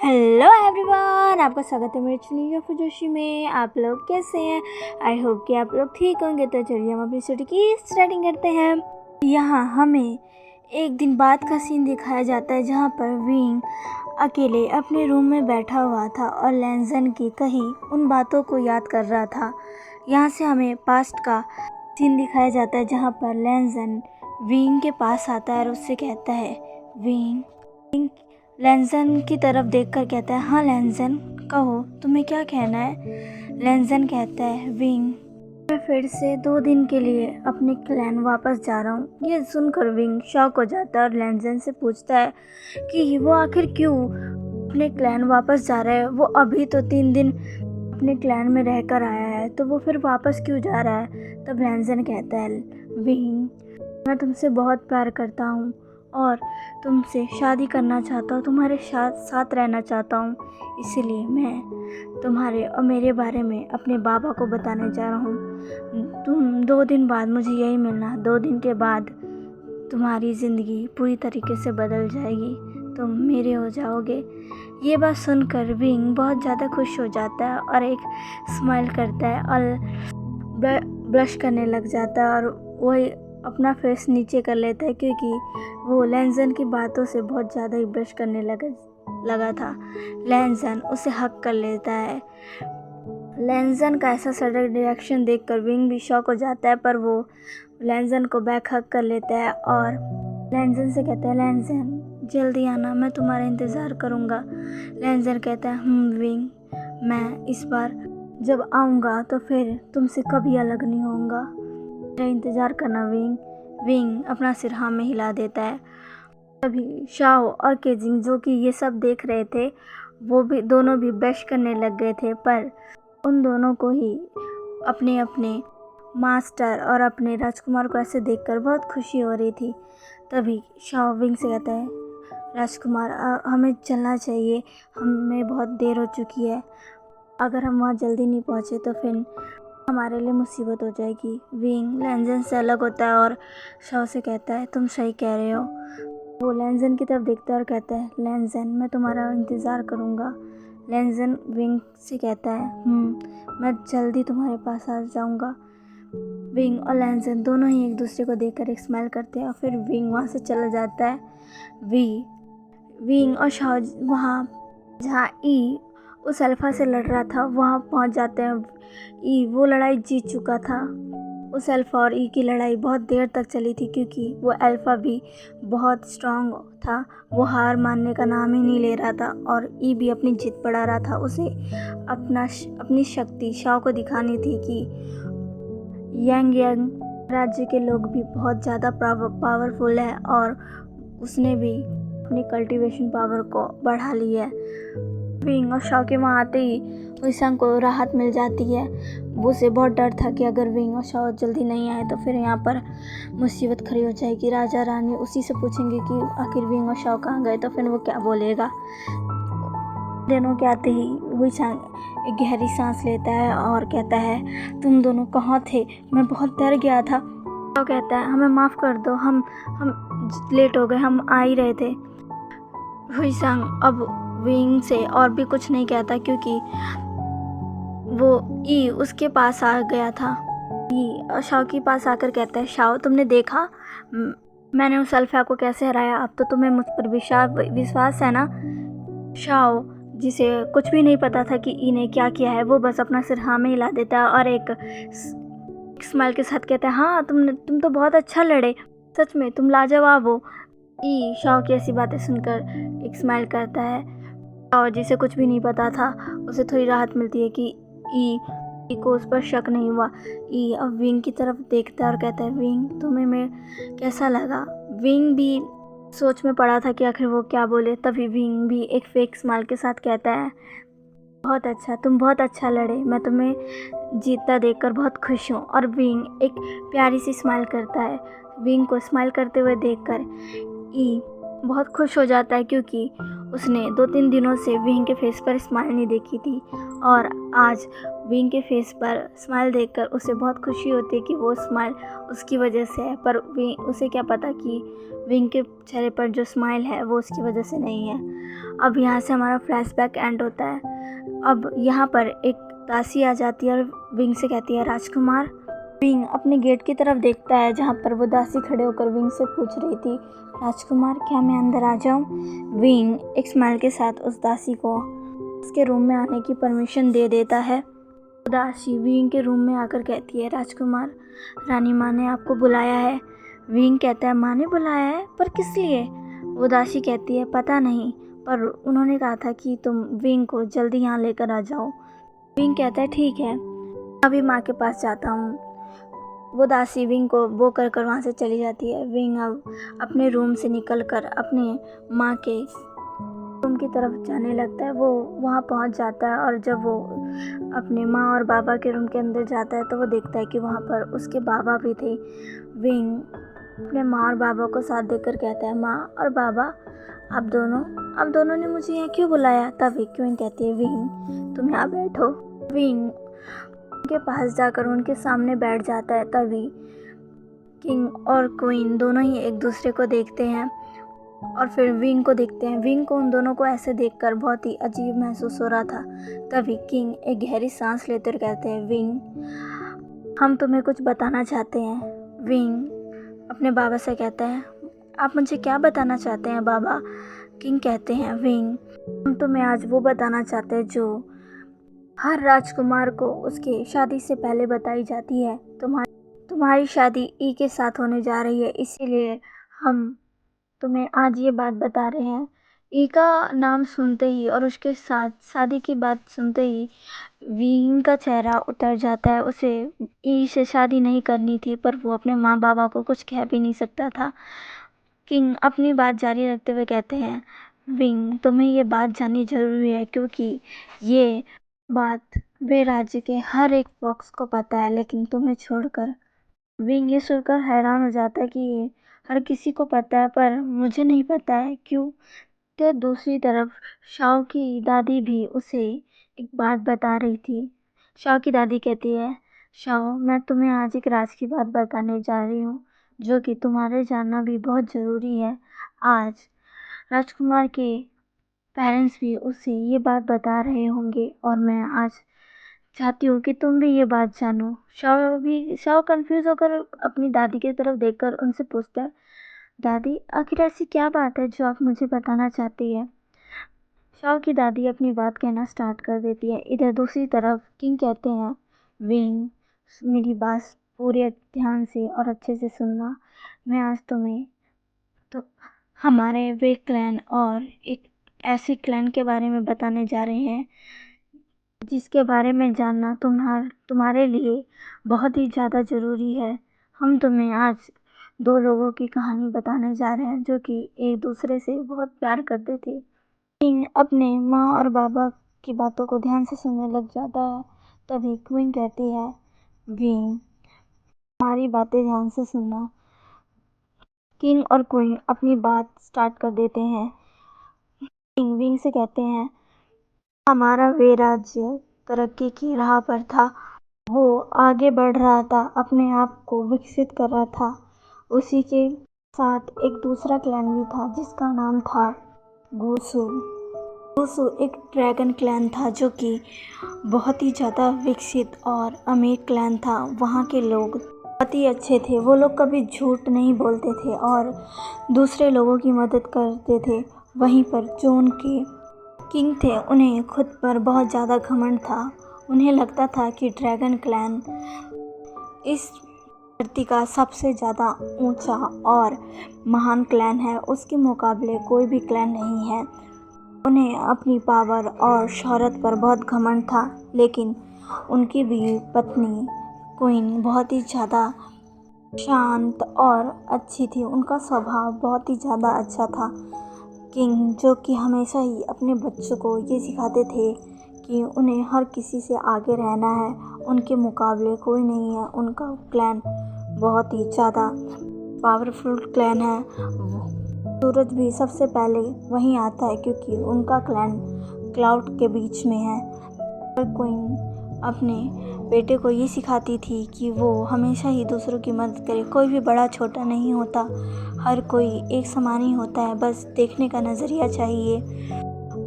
Hello everyone, आपका स्वागत है मेरे चैनल फुजोशी में। आप लोग कैसे हैं? आई होप कि आप लोग ठीक होंगे। तो चलिए हम अपनी स्टोरी की स्टार्टिंग करते हैं। यहाँ हमें एक दिन बाद का सीन दिखाया जाता है जहाँ पर विंग अकेले अपने रूम में बैठा हुआ था और लैंजन की कही उन बातों को याद कर रहा था। यहाँ से हमें पास्ट का सीन दिखाया जाता है जहाँ पर लैंजन विंग के पास आता है और उससे कहता है विंग लैंजन की तरफ देखकर कहता है, हाँ लैंजन कहो, तुम्हें क्या कहना है? लैंजन कहता है, विंग मैं फिर से 2 दिन के लिए अपने क्लैन वापस जा रहा हूँ। ये सुनकर विंग शॉक हो जाता है और लैंजन से पूछता है कि वो आखिर क्यों अपने क्लैन वापस जा रहा है। वो अभी तो 3 दिन अपने क्लैन में रहकर आया है, तो वो फिर वापस क्यों जा रहा है? तब लैंजन कहता है, विंग मैं तुमसे बहुत प्यार करता हूँ और तुमसे शादी करना चाहता हूँ, तुम्हारे साथ रहना चाहता हूँ। इसीलिए मैं तुम्हारे और मेरे बारे में अपने बाबा को बताने जा रहा हूँ। तुम 2 दिन बाद मुझे यही मिलना। 2 दिन के बाद तुम्हारी ज़िंदगी पूरी तरीके से बदल जाएगी, तुम मेरे हो जाओगे। ये बात सुनकर विंग बहुत ज़्यादा खुश हो जाता है और एक स्माइल करता है और ब्लश करने लग जाता है और वही अपना फेस नीचे कर लेता है क्योंकि वो लैंजन की बातों से बहुत ज़्यादा ही ब्लश करने लगा था। लैंजन उसे हक कर लेता है। लैंजन का ऐसा सडन रिएक्शन देखकर विंग भी शॉक हो जाता है, पर वो लैंजन को बैक हक कर लेता है और लैंजन से कहता है, लैंजन जल्दी आना, मैं तुम्हारा इंतज़ार करूँगा। लैंजन कहता है, विंग मैं इस बार जब आऊँगा तो फिर तुमसे कभी अलग नहीं होऊंगा, मेरा इंतज़ार करना विंग। विंग अपना सिर हाँ में हिला देता है। तभी शाओ और केजिंग जो कि ये सब देख रहे थे, वो भी दोनों भी ब्रश करने लग गए थे, पर उन दोनों को ही अपने अपने मास्टर और अपने राजकुमार को ऐसे देखकर बहुत खुशी हो रही थी। तभी शाओ विंग से कहता है, राजकुमार हमें चलना चाहिए, हमें बहुत देर हो चुकी है। अगर हम वहाँ जल्दी नहीं पहुँचे तो फिर हमारे लिए मुसीबत हो जाएगी। विंग लैंजन से अलग होता है और शाओ से कहता है, तुम सही कह रहे हो। वो लैंजन की तरफ देखता है और कहता है, लैंजन मैं तुम्हारा इंतज़ार करूँगा। लैंजन विंग से कहता है, मैं जल्दी तुम्हारे पास आ जाऊँगा। विंग और लैंजन दोनों ही एक दूसरे को देखकर एक स्माइल करते हैं और फिर विंग वहाँ से चला जाता है। विंग और शाओ वहाँ जहाँ ई उस अल्फा से लड़ रहा था वहाँ पहुँच जाते हैं। ई वो लड़ाई जीत चुका था। उस अल्फा और ई की लड़ाई बहुत देर तक चली थी क्योंकि वो अल्फा भी बहुत स्ट्रांग था, वो हार मानने का नाम ही नहीं ले रहा था और ई भी अपनी जिद बढ़ा रहा था। उसे अपनी शक्ति शाओ को दिखानी थी कि यांग राज्य के लोग भी बहुत ज़्यादा पावरफुल है और उसने भी अपनी कल्टीवेशन पावर को बढ़ा लिया है। विंग और शाओ के वहाँ आते ही हुईसंग को राहत मिल जाती है। वो से बहुत डर था कि अगर विंग और शाओ जल्दी नहीं आए तो फिर यहाँ पर मुसीबत खड़ी हो जाएगी। राजा रानी उसी से पूछेंगे कि आखिर विंग और शाओ कहाँ गए, तो फिर वो क्या बोलेगा। दोनों के आते ही हुईसंग एक गहरी सांस लेता है और कहता है, तुम दोनों कहाँ थे? मैं बहुत डर गया था। शाओ कहता है, हमें माफ़ कर दो, हम लेट हो गए, हम आ ही रहे थे। हुईसंग अब विंग से और भी कुछ नहीं कहता क्योंकि वो ई उसके पास आ गया था। ई शाओ के पास आकर कहता है, शाओ तुमने देखा मैंने उस अल्फा को कैसे हराया? अब तो तुम्हें मुझ पर विश्वास है ना? शाओ जिसे कुछ भी नहीं पता था कि ई ने क्या किया है, वो बस अपना सिर हाँ में हिला देता है और एक स्माइल के साथ कहता है, हाँ तुम तो बहुत अच्छा लड़े, सच में तुम लाजवाब हो। ई शाओ की ऐसी बातें सुनकर एक स्माइल करता है और जिसे कुछ भी नहीं पता था उसे थोड़ी राहत मिलती है कि ई को उस पर शक नहीं हुआ। ई अब विंग की तरफ देखता है और कहता है, विंग तुम्हें मैं कैसा लगा? विंग भी सोच में पड़ा था कि आखिर वो क्या बोले। तभी विंग भी एक फेक स्माइल के साथ कहता है, बहुत अच्छा, तुम बहुत अच्छा लड़े, मैं तुम्हें जीतता देखकर बहुत खुश हूँ। और विंग एक प्यारी सी स्माइल करता है। विंग को स्माइल करते हुए देखकर ई बहुत खुश हो जाता है क्योंकि उसने 2-3 दिनों से विंग के फेस पर स्माइल नहीं देखी थी और आज विंग के फेस पर स्माइल देखकर उसे बहुत खुशी होती है कि वो स्माइल उसकी वजह से है, पर उसे क्या पता कि विंग के चेहरे पर जो स्माइल है वो उसकी वजह से नहीं है। अब यहाँ से हमारा फ्लैशबैक एंड होता है। अब यहाँ पर एक दासी आ जाती है और विंग से कहती है, राजकुमार। विंग अपने गेट की तरफ देखता है जहाँ पर वो दासी खड़े होकर विंग से पूछ रही थी, राजकुमार क्या मैं अंदर आ जाऊँ? विंग एक स्माइल के साथ उस दासी को उसके रूम में आने की परमिशन दे देता है। दासी विंग के रूम में आकर कहती है, राजकुमार रानी माँ ने आपको बुलाया है। विंग कहता है, माँ ने बुलाया है? पर किस लिए? वो दासी कहती है, पता नहीं, पर उन्होंने कहा था कि तुम विंग को जल्दी यहाँ लेकर आ जाओ। विंग कहता है, ठीक है, अभी माँ के पास जाता हूँ। वो दासी विंग को वो कर वहाँ से चली जाती है। विंग अब अपने रूम से निकलकर अपने माँ के रूम की तरफ जाने लगता है। वो वहाँ पहुँच जाता है और जब वो अपने माँ और बाबा के रूम के अंदर जाता है तो वो देखता है कि वहाँ पर उसके बाबा भी थे। विंग अपने माँ और बाबा को साथ देकर कहता है, माँ और बाबा आप दोनों ने मुझे यहाँ क्यों बुलाया? तभी क्वीन कहती है, विंग तुम यहाँ बैठो। विंग उनके पास जाकर उनके सामने बैठ जाता है। तभी किंग और क्वीन दोनों ही एक दूसरे को देखते हैं और फिर विंग को देखते हैं। विंग को उन दोनों को ऐसे देखकर बहुत ही अजीब महसूस हो रहा था। तभी किंग एक गहरी सांस लेते हुए कहते हैं, विंग हम तुम्हें कुछ बताना चाहते हैं। विंग अपने बाबा से कहता है, आप मुझे क्या बताना चाहते हैं बाबा? किंग कहते हैं, विंग हम तुम्हें आज वो बताना चाहते हैं जो हर राजकुमार को उसके शादी से पहले बताई जाती है। तुम्हारी शादी ई के साथ होने जा रही है, इसीलिए हम तुम्हें आज ये बात बता रहे हैं। ई का नाम सुनते ही और उसके साथ शादी की बात सुनते ही विंग का चेहरा उतर जाता है। उसे ई से शादी नहीं करनी थी, पर वो अपने माँ बाबा को कुछ कह भी नहीं सकता था। किंग अपनी बात जारी रखते हुए कहते हैं, विंग तुम्हें ये बात जाननी जरूरी है क्योंकि ये बात वे राज्य के हर एक पक्ष को पता है, लेकिन तुम्हें छोड़कर। विंग ये सुनकर हैरान हो जाता है कि ये हर किसी को पता है पर मुझे नहीं पता है, क्यों? तो दूसरी तरफ शाओ की दादी भी उसे एक बात बता रही थी। शाओ की दादी कहती है, शाओ मैं तुम्हें आज एक राज की बात बताने जा रही हूँ जो कि तुम्हारे जानना भी बहुत ज़रूरी है। आज राजकुमार के पेरेंट्स भी उसे ये बात बता रहे होंगे और मैं आज चाहती हूँ कि तुम भी ये बात जानो। शाओ कंफ्यूज होकर अपनी दादी की तरफ देखकर उनसे पूछता है, दादी आखिर ऐसी क्या बात है जो आप मुझे बताना चाहती है? शाओ की दादी अपनी बात कहना स्टार्ट कर देती है। इधर दूसरी तरफ किंग कहते हैं, विंग मेरी बात पूरे ध्यान से और अच्छे से सुनना। मैं आज तुम्हें तो हमारे वे क्लैन और एक ऐसे क्लैन के बारे में बताने जा रहे हैं जिसके बारे में जानना तुम्हारे लिए बहुत ही ज़्यादा ज़रूरी है। हम तुम्हें आज दो लोगों की कहानी बताने जा रहे हैं जो कि एक दूसरे से बहुत प्यार करते थे। किंग अपने माँ और बाबा की बातों को ध्यान से सुनने लग जाता है। तभी क्वीन कहती है, विंग हमारी बातें ध्यान से सुनना। किंग और क्वीन अपनी बात स्टार्ट कर देते हैं। किंग विंग से कहते हैं, हमारा वे राज्य तरक्की की राह पर था। वो आगे बढ़ रहा था, अपने आप को विकसित कर रहा था। उसी के साथ एक दूसरा क्लैन भी था जिसका नाम था गुसु। गुसु एक ड्रैगन क्लैन था जो कि बहुत ही ज़्यादा विकसित और अमीर क्लैन था। वहाँ के लोग बहुत ही अच्छे थे। वो लोग कभी झूठ नहीं बोलते थे और दूसरे लोगों की मदद करते थे। वहीं पर जो उनके किंग थे उन्हें खुद पर बहुत ज़्यादा घमंड था। उन्हें लगता था कि ड्रैगन क्लैन इस धरती का सबसे ज़्यादा ऊंचा और महान क्लैन है, उसके मुकाबले कोई भी क्लैन नहीं है। उन्हें अपनी पावर और शोहरत पर बहुत घमंड था, लेकिन उनकी भी पत्नी क्वीन बहुत ही ज़्यादा शांत और अच्छी थी। उनका स्वभाव बहुत ही ज़्यादा अच्छा था। किंग जो कि हमेशा ही अपने बच्चों को ये सिखाते थे कि उन्हें हर किसी से आगे रहना है, उनके मुकाबले कोई नहीं है। उनका क्लैन बहुत ही ज़्यादा पावरफुल क्लैन है। सूरज भी सबसे पहले वहीं आता है क्योंकि उनका क्लैन क्लाउड के बीच में है। पर क्वीन अपने बेटे को ये सिखाती थी कि वो हमेशा ही दूसरों की मदद करे। कोई भी बड़ा छोटा नहीं होता, हर कोई एक समान ही होता है, बस देखने का नज़रिया चाहिए।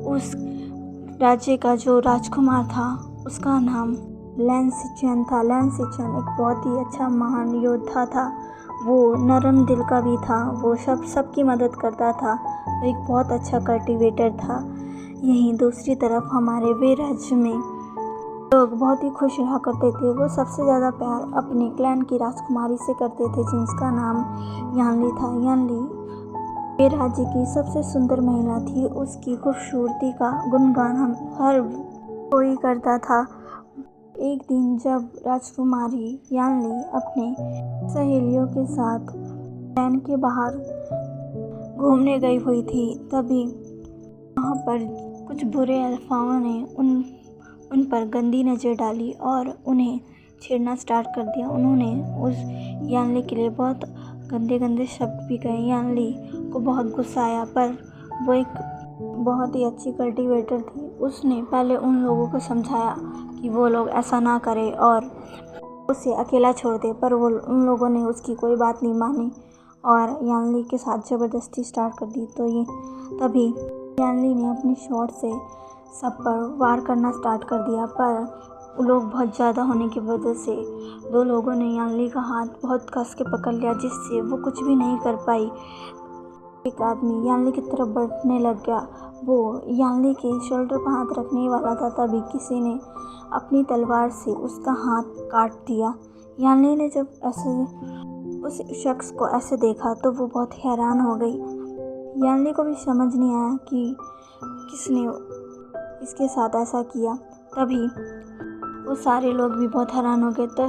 उस राज्य का जो राजकुमार था उसका नाम लैन सिचुएन था। लैन सिचुएन एक बहुत ही अच्छा महान योद्धा था। वो नरम दिल का भी था, वो सबकी मदद करता था, वो एक बहुत अच्छा कल्टीवेटर था। यहीं दूसरी तरफ हमारे वे राज्य में लोग बहुत ही खुश रहा करते थे। वो सबसे ज़्यादा प्यार अपने क्लैन की राजकुमारी से करते थे जिसका नाम यानली था। यानली वे राज्य की सबसे सुंदर महिला थी। उसकी खूबसूरती का गुणगान हम हर कोई करता था। एक दिन जब राजकुमारी यानली अपने सहेलियों के साथ क्लैन के बाहर घूमने गई हुई थी, तभी वहाँ पर कुछ बुरे अल्फाओं ने उन पर गंदी नज़र डाली और उन्हें छेड़ना स्टार्ट कर दिया। उन्होंने उस यानली के लिए बहुत गंदे शब्द भी कहे। यानली को बहुत गुस्सा आया, पर वो एक बहुत ही अच्छी कल्टीवेटर थी। उसने पहले उन लोगों को समझाया कि वो लोग ऐसा ना करें और उसे अकेला छोड़ दे, पर उन लोगों ने उसकी कोई बात नहीं मानी और यानली के साथ ज़बरदस्ती स्टार्ट कर दी। तो ये तभी यानली ने अपनी शॉट से सब पर वार करना स्टार्ट कर दिया, पर लोग बहुत ज़्यादा होने की वजह से दो लोगों ने यानली का हाथ बहुत कस के पकड़ लिया, जिससे वो कुछ भी नहीं कर पाई। एक आदमी यानली की तरफ बढ़ने लग गया। वो यानली के शोल्डर पर हाथ रखने वाला था, तभी किसी ने अपनी तलवार से उसका हाथ काट दिया। यानली ने जब ऐसे उस शख्स को ऐसे देखा तो वो बहुत हैरान हो गई। यानली को भी समझ नहीं आया कि किसने इसके साथ ऐसा किया। तभी वो सारे लोग भी बहुत हैरान हो गए थे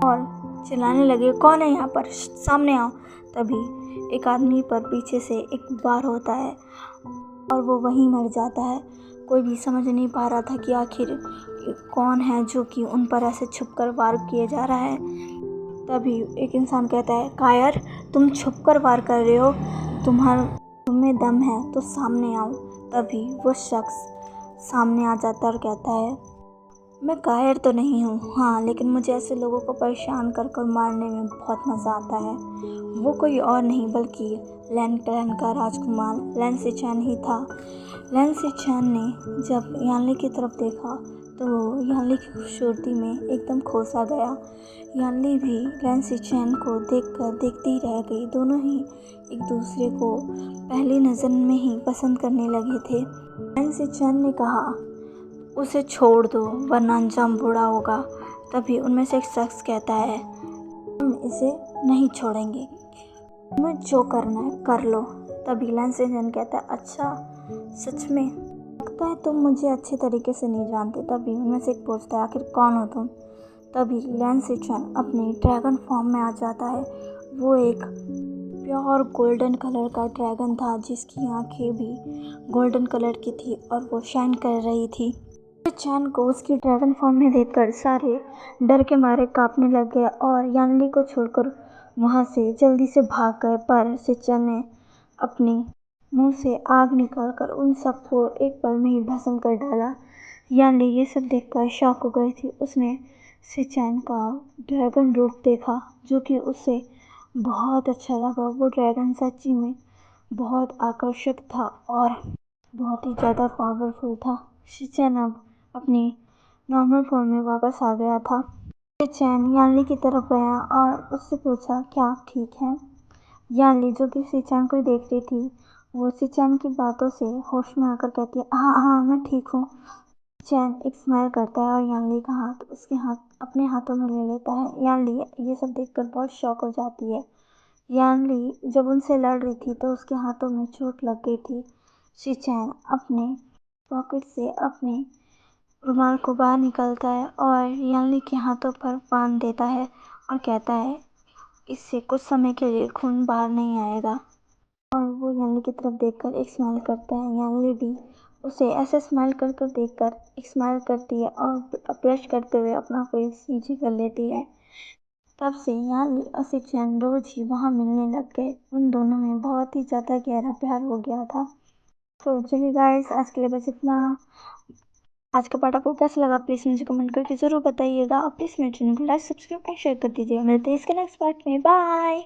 और चिल्लाने लगे, कौन है यहाँ पर, सामने आओ। तभी एक आदमी पर पीछे से एक वार होता है और वो वहीं मर जाता है। कोई भी समझ नहीं पा रहा था कि आखिर कौन है जो कि उन पर ऐसे छुपकर वार किए जा रहा है। तभी एक इंसान कहता है, कायर, तुम छुपकर वार कर रहे हो, तुम्हें दम है तो सामने आओ। तभी वो शख्स सामने आ जाता है और कहता है, मैं कायर तो नहीं हूँ, हाँ, लेकिन मुझे ऐसे लोगों को परेशान कर मारने में बहुत मज़ा आता है। वो कोई और नहीं बल्कि लैन क्लैन का राजकुमार लैन सिचुएन ही था। लैन सिचुएन ने जब यानली की तरफ देखा तो यानली की खूबसूरती में एकदम खो सा गया। यानली भी लैन सिचुएन को देखकर देखती रह गई। दोनों ही एक दूसरे को पहली नज़र में ही पसंद करने लगे थे। लैन सिचुएन ने कहा, उसे छोड़ दो वरना अंजाम बुरा होगा। तभी उनमें से एक शख्स कहता है, हम इसे नहीं छोड़ेंगे, तुम्हें जो करना है कर लो। तभी लैन सिचुएन कहता है, अच्छा सच में, लगता है तुम मुझे अच्छे तरीके से नहीं जानते। तभी उनमें से एक पूछता है, आखिर कौन हो तुम। तभी लैन सिचुएन अपने ड्रैगन फॉर्म में आ जाता है। वो एक प्योर गोल्डन कलर का ड्रैगन था जिसकी आंखें भी गोल्डन कलर की थी और वो शाइन कर रही थी। सिचुएन को उसकी ड्रैगन फॉर्म में देखकर सारे डर के मारे कांपने लग गए और यानली को छोड़कर वहाँ से जल्दी से भाग गए। पर सिचुएन ने अपने मुंह से आग निकालकर उन सबको एक पल में ही भस्म कर डाला। यानली ये सब देखकर शॉक हो गई थी। उसने सिचुएन का ड्रैगन रूप देखा जो कि उसे बहुत अच्छा लगा। वो ड्रैगन सच्ची में बहुत आकर्षक था और बहुत ही ज़्यादा पावरफुल था। सिचुएन अब अपनी नॉर्मल फॉर्म में वापस आ गया था। सिचुएन यानली की तरफ गया और उससे पूछा, क्या आप ठीक हैं। यानली जो कि सिचुएन को देख रही थी, वो सिचुएन की बातों से होश में आकर कहती है, हाँ मैं ठीक हूँ। सिचुएन एक स्माइल करता है और यानली का हाथ उसके हाथ अपने हाथों में ले लेता है। यानली ये सब देखकर बहुत शॉक हो जाती है। यानली जब उनसे लड़ रही थी तो उसके हाथों में चोट लग गई थी। सिचुएन अपने पॉकेट से अपने रुमाल को बाहर निकालता है और यानली के हाथों पर बांध देता है और कहता है, इससे कुछ समय के लिए खून बाहर नहीं आएगा। और वो यानली की तरफ देखकर एक स्माइल करता है। यानली भी उसे ऐसे स्माइल कर देखकर एक स्माइल करती है और ब्रश करते हुए अपना फेस नीचे कर लेती है। तब से यानली और सिचुएन रोज ही वहाँ मिलने लग गए। उन दोनों में बहुत ही ज़्यादा गहरा प्यार हो गया था। तो चलिए गाइस, आज के लिए बस इतना। आज का पार्ट आपको कैसा लगा प्लीज़ मुझे कमेंट करके ज़रूर बताइएगा और प्लीज़ मेरे चैनल को लाइक सब्सक्राइब एंड शेयर कर दीजिएगा। मिलते हैं इसके नेक्स्ट पार्ट में। बाय।